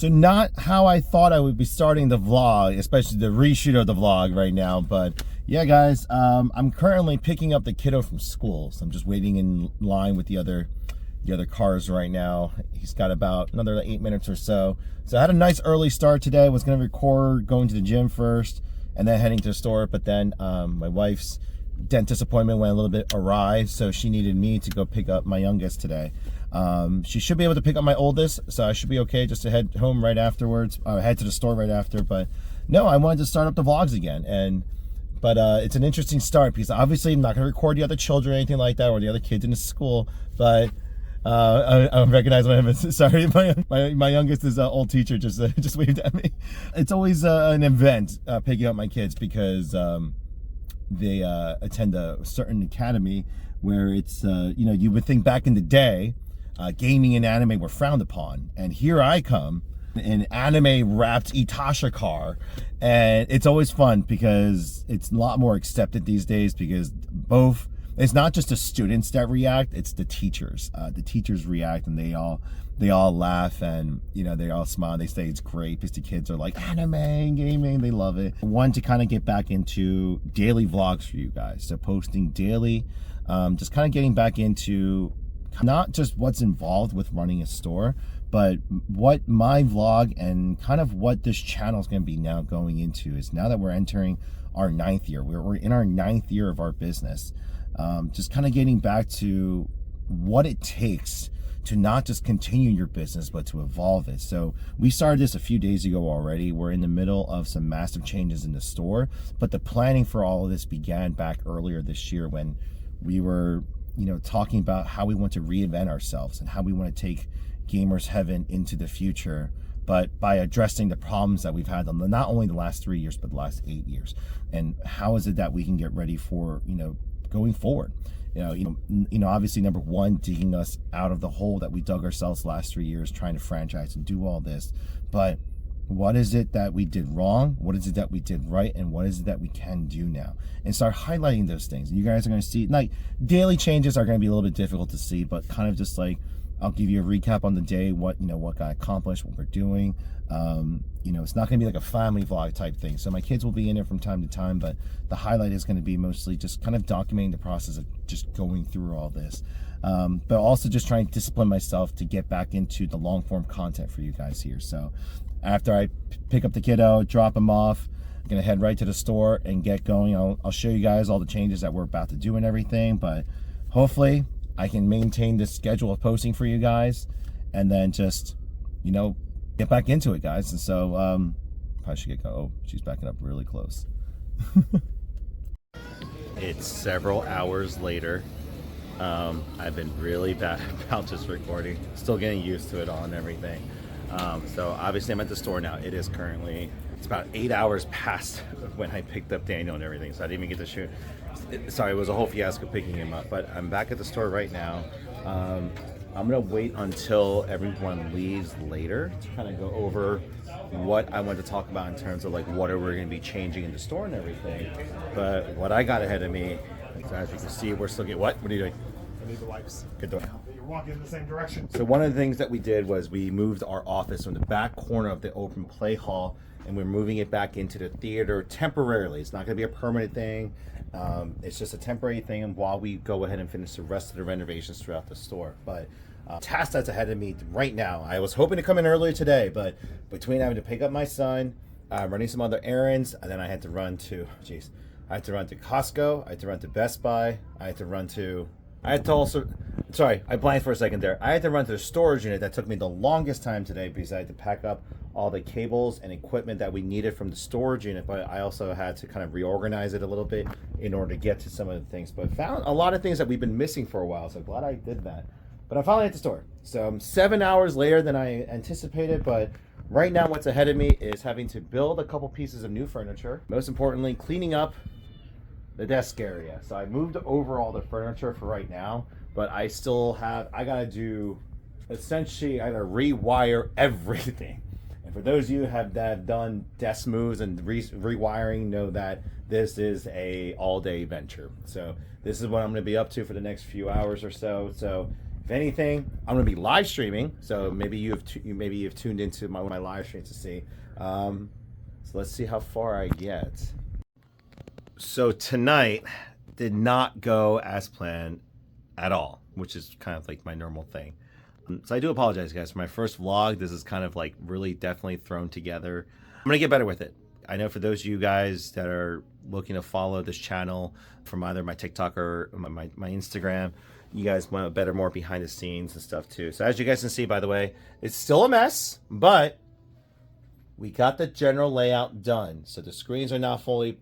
So not how I thought I would be starting the vlog, especially the reshoot of the vlog right now, but yeah guys, I'm currently picking up the kiddo from school, so I'm just waiting in line with the other cars right now. He's got about another 8 minutes or so. So I had a nice early start today. I was gonna record going to the gym first and then heading to the store, but then my wife's dentist appointment went a little bit awry, so she needed me to go pick up my youngest today. She should be able to pick up my oldest, so I should be okay just to head home right afterwards, head to the store right after. But no, I wanted to start up the vlogs again, but it's an interesting start because obviously I'm not going to record the other children or anything like that, or the other kids in the school, but I recognize my sorry, my youngest is an old teacher, just waved at me. It's always an event picking up my kids because they attend a certain academy where it's you know, you would think back in the day gaming and anime were frowned upon, and here I come in anime wrapped Itasha car, and it's always fun because it's a lot more accepted these days because both, it's not just the students that react, it's the teachers. The teachers react and they all laugh, and you know, they all smile. They say it's great because the kids are like, anime and gaming, they love it. I want to kind of get back into daily vlogs for you guys, so posting daily, just kind of getting back into not just what's involved with running a store, but what my vlog and kind of what this channel is going to be now going into is, now that we're entering our 9th year, we're in our 9th year of our business, just kind of getting back to what it takes to not just continue your business, but to evolve it. So we started this a few days ago already. We're in the middle of some massive changes in the store, but the planning for all of this began back earlier this year when we were, you know, talking about how we want to reinvent ourselves and how we want to take Gamers Heaven into the future, but by addressing the problems that we've had on not only the last 3 years, but the last 8 years. And how is it that we can get ready for, you know, going forward? You know, obviously, number one, digging us out of the hole that we dug ourselves the last 3 years, trying to franchise and do all this. But what is it that we did wrong? What is it that we did right? And what is it that we can do now? And start highlighting those things. And you guys are going to see, like, daily changes are going to be a little bit difficult to see, but kind of just like, I'll give you a recap on the day, what, you know, what got accomplished, what we're doing. You know, it's not going to be like a family vlog type thing. So my kids will be in it from time to time, but the highlight is going to be mostly just kind of documenting the process of just going through all this. But also just trying to discipline myself to get back into the long form content for you guys here. So after I pick up the kiddo, drop him off, I'm going to head right to the store and get going. I'll show you guys all the changes that we're about to do and everything, but hopefully I can maintain this schedule of posting for you guys and then just, you know, get back into it, guys. And so probably should get going. Oh, she's backing up really close. It's several hours later. I've been really bad about just recording, still getting used to it all and everything. So obviously I'm at the store now. It is currently, it's about 8 hours past when I picked up Daniel and everything, so I didn't even get to shoot. Sorry, it was a whole fiasco picking him up, but I'm back at the store right now. I'm gonna wait until everyone leaves later to kind of go over what I want to talk about in terms of like what are we gonna be changing in the store and everything. But what I got ahead of me, as you can see, we're still getting, what are you doing? I need the wipes. Good door. You're walking in the same direction. So one of the things that we did was we moved our office from the back corner of the open play hall, and we're moving it back into the theater temporarily. It's not going to be a permanent thing. It's just a temporary thing while we go ahead and finish the rest of the renovations throughout the store. But task that's ahead of me right now, I was hoping to come in earlier today, but between having to pick up my son, running some other errands, and then I had to run to, I had to run to Costco, I had to run to Best Buy, I had to also, sorry, I blanked for a second there. I had to run to the storage unit. That took me the longest time today because I had to pack up all the cables and equipment that we needed from the storage unit, but I also had to kind of reorganize it a little bit in order to get to some of the things. But found a lot of things that we've been missing for a while, so glad I did that. But I'm finally at the store. So I'm 7 hours later than I anticipated, but right now what's ahead of me is having to build a couple pieces of new furniture. Most importantly, cleaning up the desk area. So I moved over all the furniture for right now, but I still have, I gotta do, essentially I gotta rewire everything. And for those of you that have done desk moves and rewiring, know that this is a all-day venture. So this is what I'm gonna be up to for the next few hours or so. So If anything, I'm gonna be live streaming, so maybe you've tuned into my live streams to see. So let's see how far I get. So tonight did not go as planned at all, which is kind of like my normal thing. So I do apologize, guys, for my first vlog. This is kind of like really definitely thrown together. I'm gonna get better with it. I know for those of you guys that are looking to follow this channel from either my TikTok or my Instagram, you guys want a better, more behind the scenes and stuff too. So as you guys can see, by the way, it's still a mess, but we got the general layout done. So the screens are now fully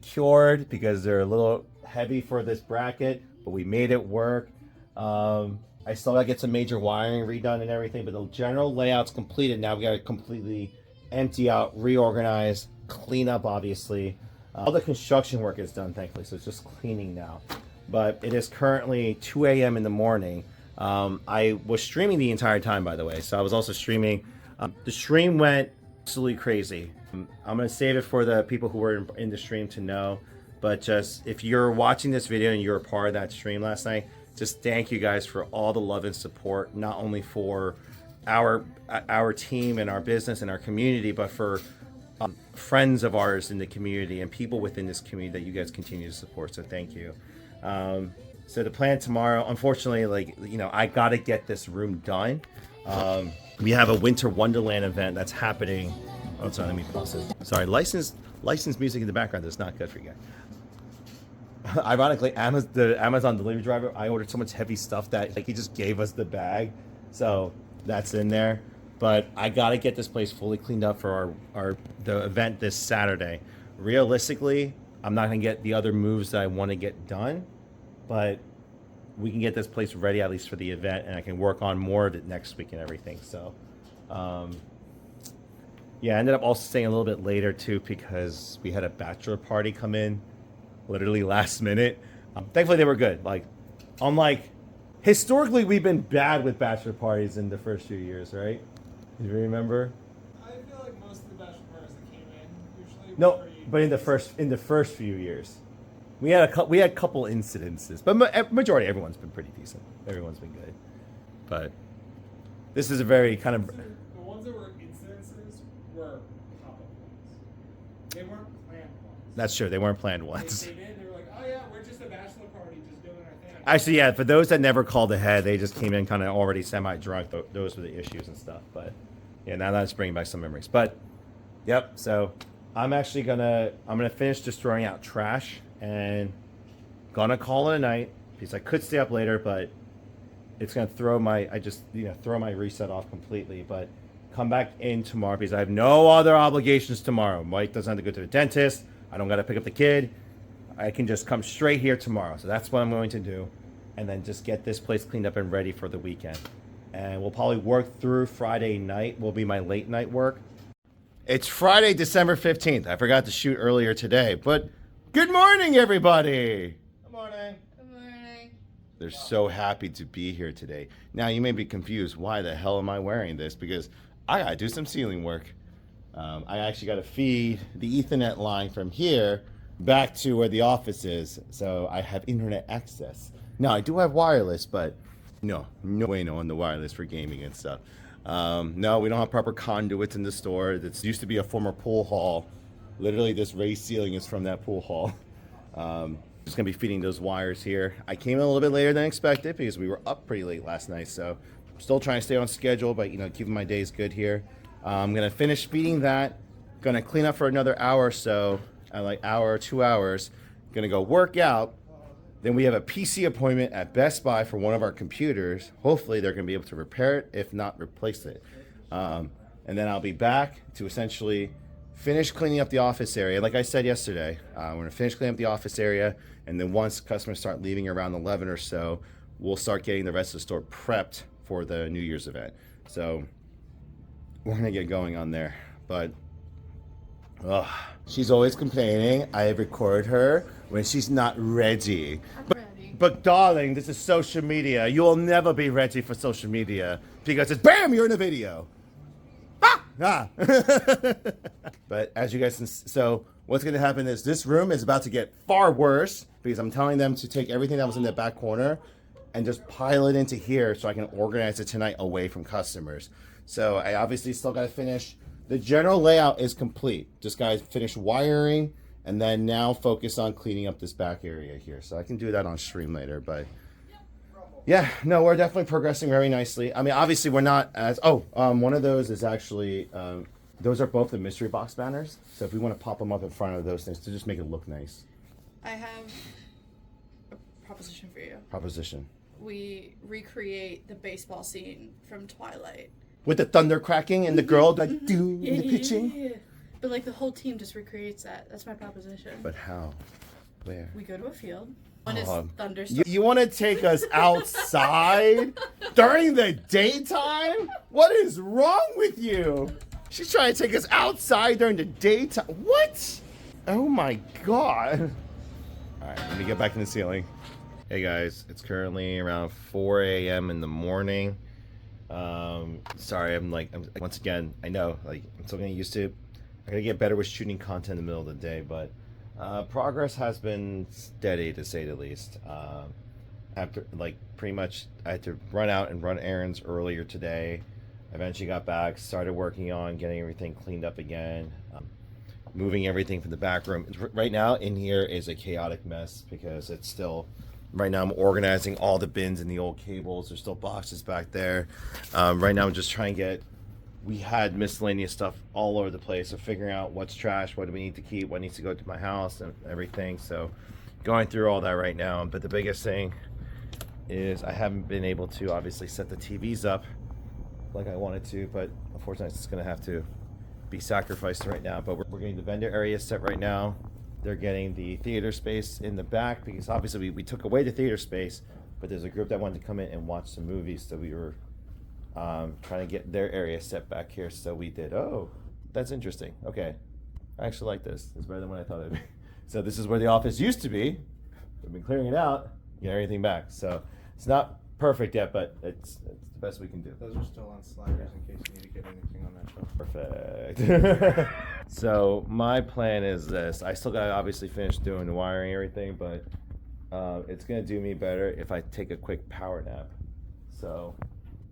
cured because they're a little heavy for this bracket, but we made it work. I still gotta get some major wiring redone and everything, but the general layout's completed. Now we gotta completely empty out, reorganize, clean up, obviously. All the construction work is done, thankfully, so it's just cleaning now. But it is currently 2 a.m. in the morning. I was streaming the entire time, by the way, so I was also streaming. The stream went absolutely crazy. I'm gonna save it for the people who were in the stream to know, but just if you're watching this video and you're a part of that stream last night, just thank you guys for all the love and support, not only for our team and our business and our community, but for friends of ours in the community and people within this community that you guys continue to support. So thank you. So the plan tomorrow, unfortunately, like, you know, I got to get this room done. We have a Winter Wonderland event that's happening. Oh, sorry, let me pause it. Sorry, licensed music in the background is not good for you guys. Ironically, the Amazon delivery driver, I ordered so much heavy stuff that like he just gave us the bag, so that's in there. But I gotta get this place fully cleaned up for the event this Saturday. Realistically, I'm not gonna get the other moves that I want to get done, but we can get this place ready at least for the event, and I can work on more of it next week and everything. So, yeah, I ended up also staying a little bit later too because we had a bachelor party come in literally last minute. Thankfully they were good. Like, unlike historically, we've been bad with bachelor parties in the first few years, right? Do you remember? I feel like most of the bachelor parties that came in usually. No, but in the first few years, we had a couple incidences, but majority everyone's been pretty decent. Everyone's been good, but this is a very kind of. The ones that were incidences were pop-up ones. They weren't planned ones. That's true. They weren't planned ones. They came in. They were like, "Oh yeah, we're just a bachelor party, just doing our thing." Actually, yeah. For those that never called ahead, they just came in kind of already semi-drunk. Those were the issues and stuff. But yeah, now that's bringing back some memories. But yep. So I'm gonna finish just throwing out trash and gonna call it a night because I could stay up later, but it's gonna throw my reset off completely. But come back in tomorrow because I have no other obligations tomorrow. Mike doesn't have to go to the dentist. I don't gotta pick up the kid. I can just come straight here tomorrow. So that's what I'm going to do. And then just get this place cleaned up and ready for the weekend. And we'll probably work through Friday night. Will be my late night work. It's Friday, December 15th. I forgot to shoot earlier today, but good morning, everybody. Good morning. Good morning. They're so happy to be here today. Now, you may be confused. Why the hell am I wearing this? Because I got to do some ceiling work. I actually got to feed the Ethernet line from here back to where the office is, so I have internet access. Now, I do have wireless, but no way on the wireless for gaming and stuff. No, we don't have proper conduits in the store. This used to be a former pool hall. Literally, this raised ceiling is from that pool hall. Just gonna be feeding those wires here. I came in a little bit later than expected because we were up pretty late last night, so I'm still trying to stay on schedule, but keeping my days good here. I'm gonna finish feeding that. Gonna clean up for another hour or so, like hour or 2 hours. Gonna go work out. Then we have a PC appointment at Best Buy for one of our computers. Hopefully they're gonna be able to repair it, if not replace it. And then I'll be back to essentially finish cleaning up the office area. Like I said yesterday, we're gonna finish cleaning up the office area, and then once customers start leaving around 11 or so, we'll start getting the rest of the store prepped for the New Year's event. So we're gonna get going on there, but she's always complaining. I record her when she's not ready. I'm ready. But darling, this is social media. You will never be ready for social media because it's BAM! You're in a video. But as you guys can, so what's going to happen is this room is about to get far worse because I'm telling them to take everything that was in the back corner and just pile it into here so I can organize it tonight away from customers. So I obviously still got to finish. The general layout is complete. Just got to finish wiring and then now focus on cleaning up this back area here. So I can do that on stream later, but yeah, no, we're definitely progressing very nicely. I mean, obviously we're not as, one of those is actually, those are both the mystery box banners. So if we want to pop them up in front of those things to just make it look nice. I have a proposition for you. Proposition. We recreate the baseball scene from Twilight. With the thunder cracking and the girl like doing the pitching. Yeah. But like the whole team just recreates that. That's my proposition. But how? Where? We go to a field. When it's thunderstorm. You want to take us outside during the daytime? What is wrong with you? She's trying to take us outside during the daytime. What? Oh my God. All right, let me get back in the ceiling. Hey guys, it's currently around 4 a.m. in the morning. Sorry, once again, I know, I'm still getting used to it. I gotta get better with shooting content in the middle of the day, but progress has been steady to say the least. After pretty much, I had to run out and run errands earlier today. Eventually got back, started working on getting everything cleaned up again, moving everything from the back room. Right now in here is a chaotic mess because it's still, right now I'm organizing all the bins and the old cables. There's still boxes back there. Right now I'm just trying to get, we had miscellaneous stuff all over the place. So figuring out what's trash, what do we need to keep, what needs to go to my house and everything. So going through all that right now. But the biggest thing is I haven't been able to obviously set the TVs up like I wanted to, but unfortunately it's gonna have to be sacrificed right now. But we're getting the vendor area set right now. They're getting the theater space in the back because obviously we took away the theater space, but there's a group that wanted to come in and watch some movies, so we were trying to get their area set back here. So we did. Oh, that's interesting. Okay, I actually like this. It's better than what I thought it'd be. So this is where the office used to be. We've been clearing it out, get everything back. So it's not perfect yet, but it's the best we can do. Those are still on sliders in case you need to get anything on that shelf. Perfect. So my plan is this. I still got to obviously finish doing the wiring and everything, but it's going to do me better if I take a quick power nap. So,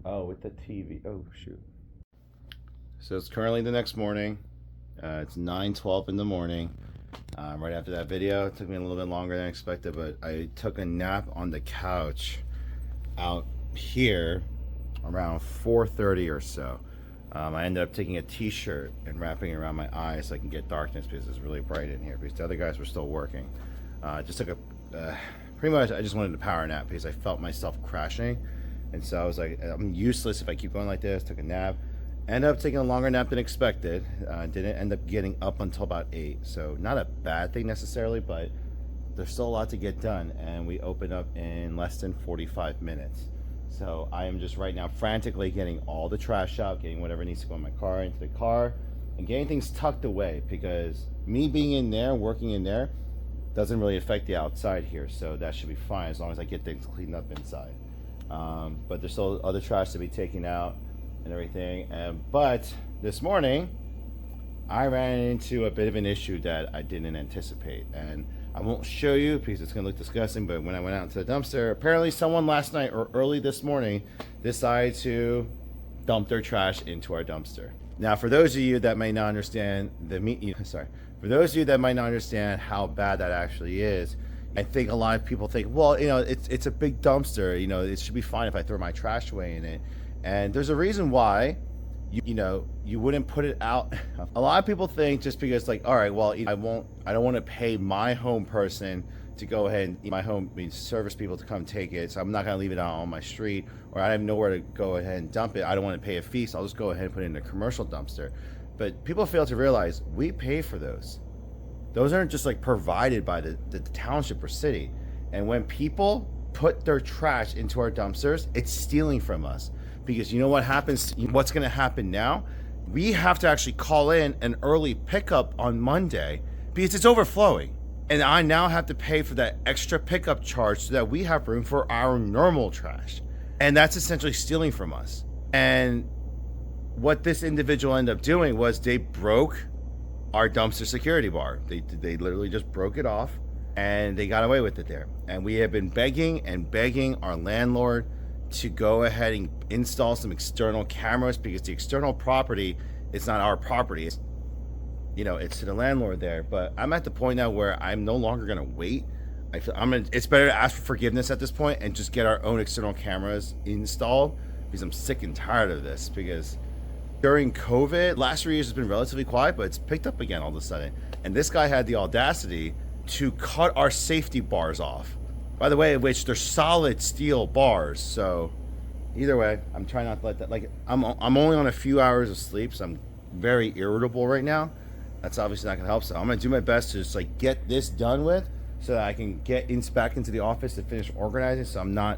with the TV. Oh, shoot. So it's currently the next morning. It's 9:12 in the morning. Right after that video, it took me a little bit longer than expected, but I took a nap on the couch out here around 4:30 or so. I ended up taking a t-shirt and wrapping it around my eyes so I can get darkness because it's really bright in here because the other guys were still working. Just took a pretty much I just wanted to power nap because I felt myself crashing, and so I was like, I'm useless if I keep going like this. Took a nap, ended up taking a longer nap than expected. Didn't end up getting up until about 8, so not a bad thing necessarily, but there's still a lot to get done, and we open up in less than 45 minutes. So I am just right now frantically getting all the trash out, getting whatever needs to go in my car into the car, and getting things tucked away because me being in there, working in there, doesn't really affect the outside here. So that should be fine as long as I get things cleaned up inside. But there's still other trash to be taken out and everything. But this morning, I ran into a bit of an issue that I didn't anticipate. And I won't show you because it's going to look disgusting, but when I went out into the dumpster, apparently someone last night or early this morning decided to dump their trash into our dumpster. Now, for those of you that may not understand for those of you that might not understand how bad that actually is, I think a lot of people think, well, it's a big dumpster, it should be fine if I throw my trash away in it. And there's a reason why you wouldn't put it out. A lot of people think just because all right, well, I don't want to pay my home person to go ahead and service people to come take it. So I'm not going to leave it out on my street, or I have nowhere to go ahead and dump it. I don't want to pay a fee, so I'll just go ahead and put it in a commercial dumpster. But people fail to realize we pay for those. Those aren't just provided by the township or city. And when people put their trash into our dumpsters, it's stealing from us. Because you know what happens? What's going to happen now? We have to actually call in an early pickup on Monday because it's overflowing. And I now have to pay for that extra pickup charge so that we have room for our normal trash. And that's essentially stealing from us. And what this individual ended up doing was they broke our dumpster security bar. They literally just broke it off and they got away with it there. And we have been begging and begging our landlord to go ahead and install some external cameras, because the external property is not our property. It's, you know, it's to the landlord there. But I'm at the point now where I'm no longer gonna wait. I feel it's better to ask for forgiveness at this point and just get our own external cameras installed, because I'm sick and tired of this. Because during COVID, last 3 years has been relatively quiet, but it's picked up again all of a sudden. And this guy had the audacity to cut our safety bars off. By the way, which they're solid steel bars. So either way, I'm trying not to let that, like, I'm only on a few hours of sleep, so I'm very irritable right now. That's obviously not gonna help. So I'm gonna do my best to just like get this done with, so that I can get back into the office to finish organizing, so I'm not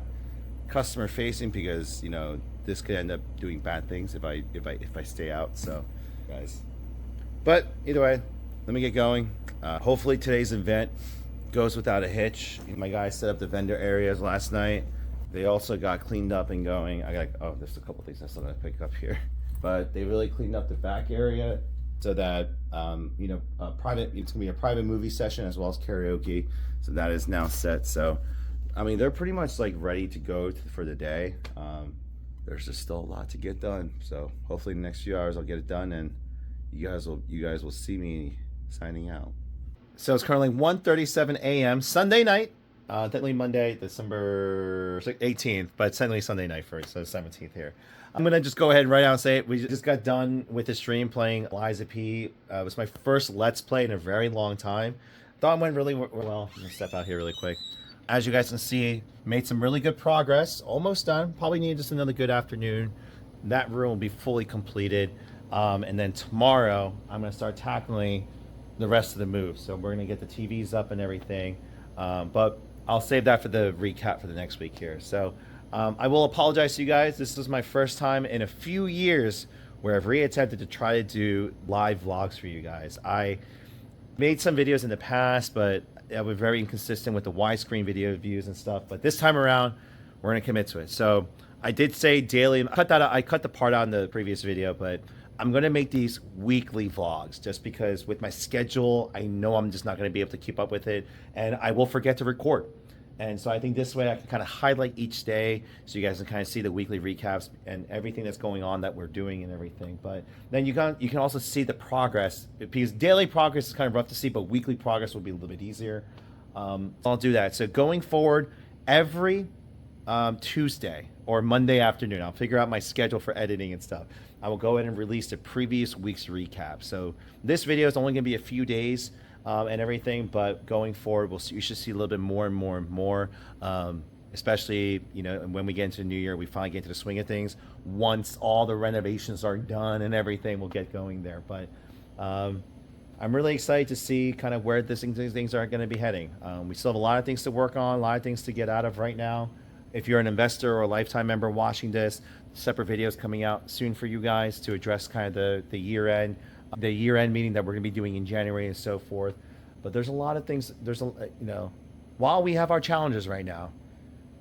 customer facing, because, you know, this could end up doing bad things if I stay out. So guys, but either way, let me get going. Hopefully today's event goes without a hitch. My guys set up the vendor areas last night. They also got cleaned up and going. There's a couple things I still gotta pick up here, but they really cleaned up the back area, so that you know, it's gonna be a private movie session as well as karaoke. So that is now set. So I mean, they're pretty much like ready to go for the day. There's just still a lot to get done. So hopefully in the next few hours I'll get it done, and you guys will see me signing out. So it's currently 1:37 a.m. Sunday night. Technically Monday, December 18th, but it's technically Sunday night first, so 17th here. I'm gonna just go ahead and right now say it. We just got done with the stream playing Liza P. It was my first Let's Play in a very long time. Thought it went really well. I'm gonna step out here really quick. As you guys can see, made some really good progress. Almost done. Probably need just another good afternoon. That room will be fully completed. And then tomorrow, I'm gonna start tackling the rest of the moves. So we're gonna get the TVs up and everything. But I'll save that for the recap for the next week here. So I will apologize to you guys. This is my first time in a few years where I've reattempted to try to do live vlogs for you guys. I made some videos in the past, but I was very inconsistent with the widescreen video views and stuff. But this time around, we're gonna commit to it. So I did say daily. I cut the part out in the previous video, but I'm gonna make these weekly vlogs, just because with my schedule, I know I'm just not gonna be able to keep up with it, and I will forget to record. And so I think this way I can kind of highlight each day, so you guys can kind of see the weekly recaps and everything that's going on that we're doing and everything. But then you can also see the progress, because daily progress is kind of rough to see, but weekly progress will be a little bit easier. I'll do that. So going forward, every Tuesday or Monday afternoon, I'll figure out my schedule for editing and stuff. I will go ahead and release the previous week's recap. So this video is only going to be a few days and everything, but going forward, you should see a little bit more and more and more, especially, you know, when we get into the new year, we finally get into the swing of things. Once all the renovations are done and everything, we'll get going there. But I'm really excited to see kind of where things are going to be heading. We still have a lot of things to work on, a lot of things to get out of right now. If you're an investor or a lifetime member watching this, separate videos coming out soon for you guys to address kind of the year-end meeting that we're going to be doing in January and so forth. But there's a lot of things. While we have our challenges right now,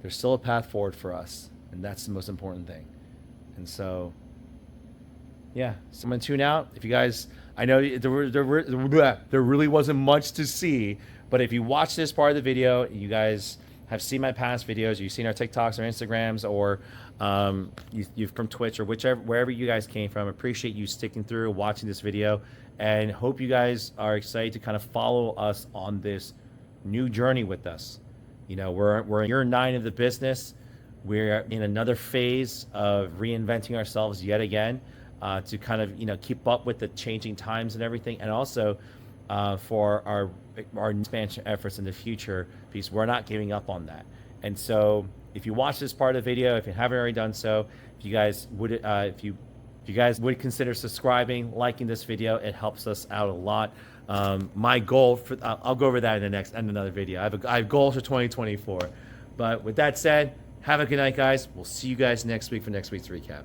there's still a path forward for us, and that's the most important thing. And so, yeah, so I'm gonna tune out. If you guys, I know there really wasn't much to see, but if you watch this part of the video, you guys have seen my past videos, you've seen our TikToks or Instagrams, or you've from Twitch or wherever you guys came from. Appreciate you sticking through, watching this video, and hope you guys are excited to kind of follow us on this new journey with us. You know, we're in year 9 of the business. We're in another phase of reinventing ourselves yet again, to kind of, you know, keep up with the changing times and everything, and also for our expansion efforts in the future, because we're not giving up on that. And so if you watch this part of the video, if you haven't already done so, if you guys would consider subscribing, liking this video, it helps us out a lot. My goal for I'll go over that in another video. I have goals for 2024. But with that said, have a good night, guys. We'll see you guys next week for next week's recap.